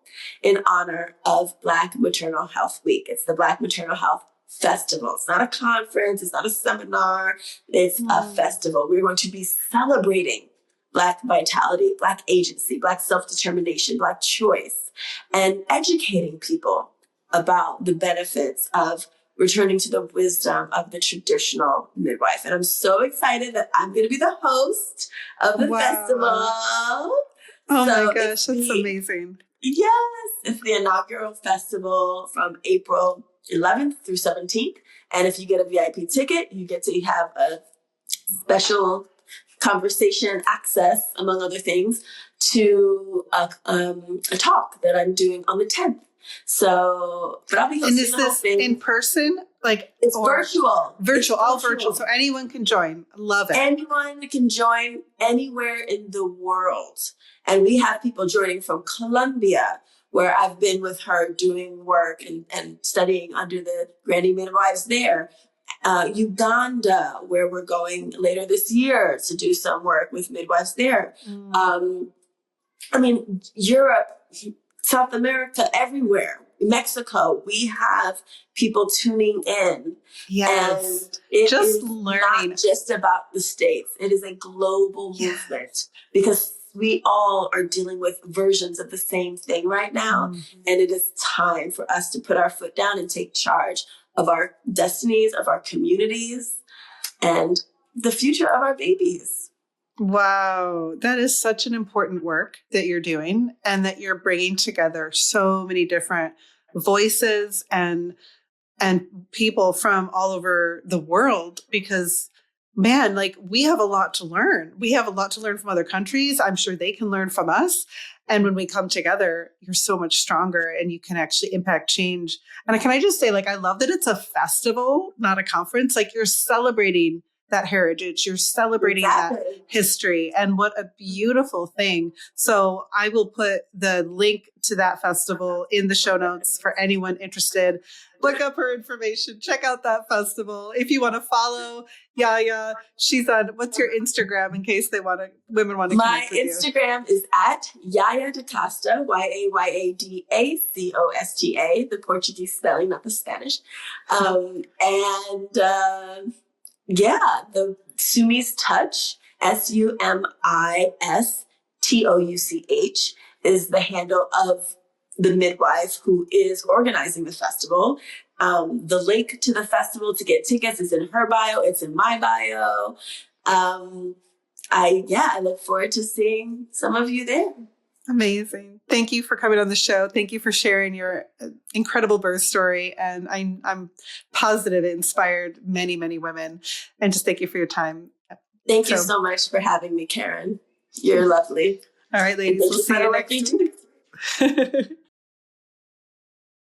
in honor of Black Maternal Health Week. It's the Black Maternal Health Festival. It's not a conference. It's not a seminar. It's a festival. We're going to be celebrating Black vitality, Black agency, Black self-determination, Black choice, and educating people about the benefits of returning to the wisdom of the traditional midwife. And I'm so excited that I'm going to be the host of the festival. Oh my gosh, that's amazing. Yes, it's the inaugural festival from April 11th through 17th. And if you get a VIP ticket, you get to have a special conversation access, among other things, to a talk that I'm doing on the 10th. So, but I'll be hosting the whole thing. In person? It's virtual. All virtual. So anyone can join. Love it. Anyone can join anywhere in the world. And we have people joining from Colombia, where I've been with her doing work and studying under the Granny midwives there. Uganda, where we're going later this year to do some work with midwives there. Europe, South America, everywhere. Mexico, we have people tuning in. Yes. And it just is learning. Not just about the States. It is a global movement because we all are dealing with versions of the same thing right now. Mm-hmm. And it is time for us to put our foot down and take charge of our destinies, of our communities, and the future of our babies. Wow. That is such an important work that you're doing, and that you're bringing together so many different voices and people from all over the world, because we have a lot to learn. We have a lot to learn from other countries. I'm sure they can learn from us. And when we come together, you're so much stronger and you can actually impact change. And can I just say, like, I love that it's a festival, not a conference. Like, you're celebrating that heritage, you're celebrating that history, and what a beautiful thing. So I will put the link to that festival in the show notes for anyone interested. Look up her information, check out that festival. If you want to follow Yaya, she's on, what's your Instagram in case women want to connect with you? My Instagram is at Yaya DaCosta, YaYadaCosta, the Portuguese spelling, not the Spanish. The Sumi's Touch, SUMISTOUCH, is the handle of the midwife who is organizing the festival. The link to the festival to get tickets is in her bio. It's in my bio. I look forward to seeing some of you there. Amazing. Thank you for coming on the show. Thank you for sharing your incredible birth story. And I'm positive it inspired many, many women. And just thank you for your time. Thank you so much for having me, Karen. You're lovely. All right, ladies. We'll see you next week.